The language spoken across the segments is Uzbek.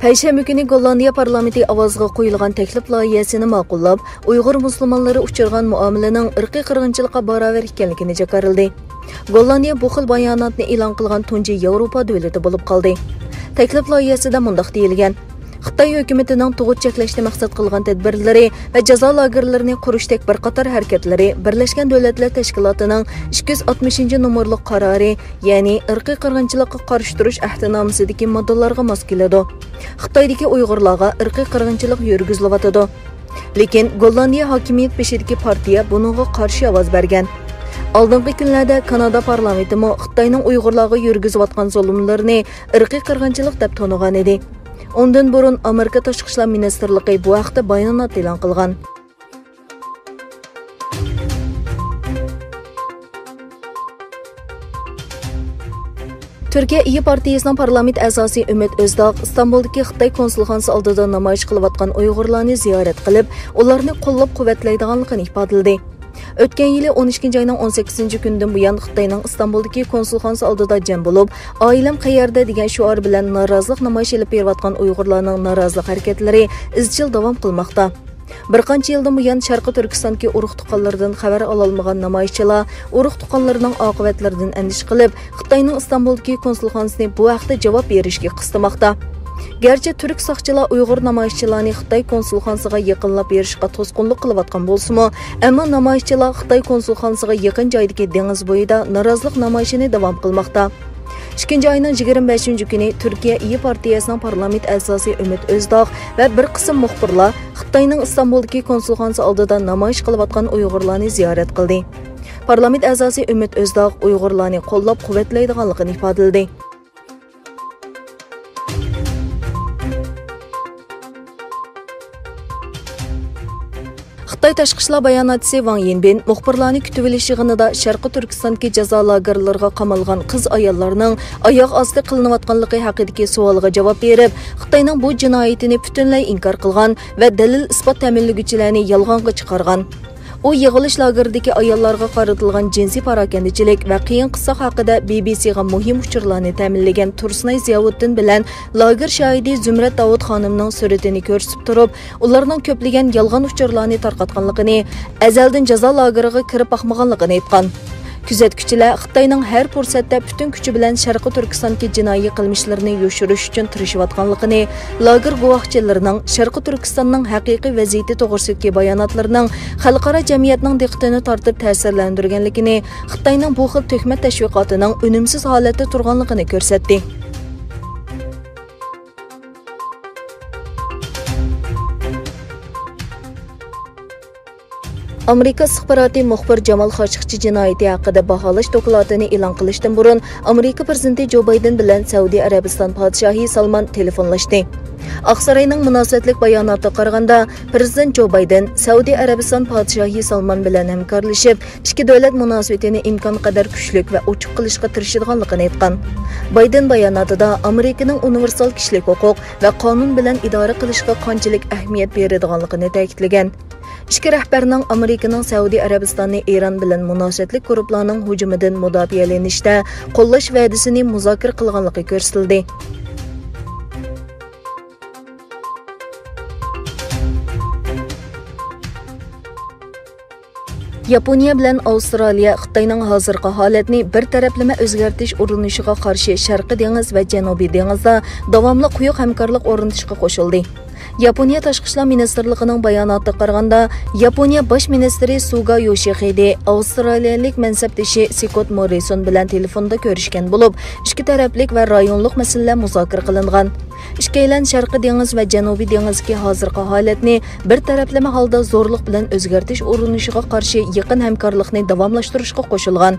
Payshanba kuni Gollandiya parlamenti ovozga qo'yilgan taklif loyihasini ma'qullab, Uyg'ur musulmonlari uchirgan muomalaning irqiy qirg'inchilikqa barobar ekanligini jakarildi. Gollandiya bu xil bayonotni e'lon qilgan tunji Yevropa davlati bo'lib qoldi. Taklif loyihasida mundaq deyilgan: Xitoy hukumatining tug'ut cheklashni maqsad qilgan tadbirlari va jazo lagerlarini qurishdek bir qator harakatlari Birlashgan Davlatlar Tashkilotining 260-nomerli qarori, ya'ni irqiy qirg'inchilikqa qarshi turish ahdnomasidagi moddalarga mos keladi. Xitoydagi Uyg'urlarga irqiy qirg'inchilik yurgizilyotidi. Lekin Gollandiya hokimiyat beshidagi partiya buningga qarshi ovoz bergan. Oldingi kunlarda Kanada parlamenti Xitoyning Uyg'urlarga yurgizayotgan zulmlarni irqiy qirg'inchilik deb tonigan edi. Ondan burun Amerika Tashqi ishlar ministrligi bu haqda bayonot e'lon qilgan. Türkiye İyi Partiyasining parlament a'zosi Umid Özdağ İstanbuldagi Xitoy konsulxonasi oldida namoyish qilayotgan Uyg'urlarni ziyorat qilib, ularni qo'llab-quvvatlaydiganligini ifodaladi. O'tgan yili 12 ayning 18-kundan buyon Xitoyning İstanbuldagi konsulxonasi oldida jam bo'lib, "Oilam qayerda" degan shior bilan norozilik namoyish olib berayotgan Uyg'urlarning norozilik harakatlari izchil davom qilmoqda. Bir qancha yildan buyon Sharqiy Turkistondagi urug' tuqqanlardan xabar ololmagan namoyishchilar urug' tuqqanlarining oqibatlaridan andish qilib, Xitoyning İstanbuldagi konsulxonasini bu haqda javob berishga qistamoqda. Gerçi Türk saqchilar Uyg'ur namoyishchilarni Xitoy konsulxonasiga yaqinlab berishga to'sqinlik qilayotgan bo'lsa-mu, ammo namoyishchilar Xitoy konsulxonasiga yaqin joydagi dengiz bo'yida norozilik namoyishini davom qilmoqda. 2 ayning 25-kuni Türkiye İyi Partiyasining parlament a'zosi Umid Özdağ va bir qism muxbirlar Xitoyning İstanbuldagi konsulxonasi oldida namoyish qilayotgan Uyg'urlarni ziyorat qildi. Parlament a'zosi Umid Özdağ Uyg'urlarni qo'llab-quvvatlaydiganligini ifodaladi. Xitoy Tashqi ishlar bayonotchisi Wang Yinbin muxbirlarni kutib olish yig'inida Sharqiy Turkistondagi jazo lagerlariga qamalgan qiz-ayollarning oyoq osti qilinayotganligi haqidagi savolga javob berib, Xitoyning bu jinoyatini butunlay inkor qilgan va dalil isbot ta'minlovchilarni yolg'onga chiqargan. U yig'ilish lageridagi ayollarga qaratilgan jinsiy parokandachilik va qiyin qissa haqida BBC'ga muhim uchurlarni ta'minlagan Tursunay Ziyovuddin bilan lager shohidi Zumrat Davud xonimning suratini ko'rsatib turib, ularning ko'plagan yolg'on uchurlarni tarqatganligini, azaldan jazo lageriga kirib boqmaganligini aytgan. Kuzatuvchilar Xitoyning har fursatda butun kuchi bilan Sharqiy Turkistondagi jinoiy qilmishlarini yoshirish uchun tirishayotganligini, lager guvohchilarining Sharqiy Turkistonning haqiqiy vaziyati to'g'risidagi bayonotlarining xalqaro jamiyatning diqqatini tortib ta'sirlantirganligini, Xitoyning bu xil tuhmat tashviqotining unumsiz holatda turganligini ko'rsatdi. Amerika istixboroti muxbir Jamal Khashoggi jinoyati haqida baholash dokladini e'lon qilishdan burun Amerika prezidenti Jo Bayden bilan Saudiya Arabiston podshohi Salman telefonlashdi. Oqsaroyning munosabatlik bayonoti qaraganda, prezident Jo Bayden Saudiya Arabiston podshohi Salman bilan hamkorlashib, ikki davlat munosabatini imkon qadar kuchli va ochiq qilishga tirishadiganligini aytgan. Bayden bayonotida Amerikaning universal kishilik huquq va qonun bilan idora qilishga qanchalik ahamiyat beradiganligini ta'kidlagan. İki rahbarning Amerikaning Saudiya Arabistonni Eron bilan munosabatlik guruhlarning hujumidan mudofaalanishda qo'llash va'dasini muzokara qilganligi ko'rsatildi. Yaponiya bilan Avstraliya Xitoyning hozirgi holatni bir taraflama o'zgartirish urinishiga qarshi Sharqiy dengiz va Janubiy dengizda davomli quyuq hamkorlik o'rnatishga qo'shildi. Yaponiya Tashqi ishlar ministrligining bayonotiga qaraganda, Yaponiya bosh ministri Suga Yoshihide avstraliyalik mansabdoshi Scott Morrison bilan telefonda ko'rishgan bo'lib, ikki taraflik va rayonlik masalalar muzokara qilingan. Ikkalan Sharqiy dengiz va Janubiy dengizga hozirgi holatni bir taraflama holda zo'rlik bilan o'zgartirish urinishiga qarshi yaqin hamkorlikni davomlashtirishga qo'shilgan.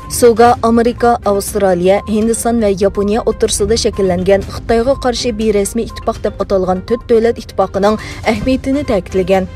Suga Amerika, Avstraliya, Hindiston va Yaponiya o'rtasida shakllangan Xitoyga qarshi birasmiy ittifoq deb atalgan 4 davlat ittifoqining ahamiyatini ta'kidlagan.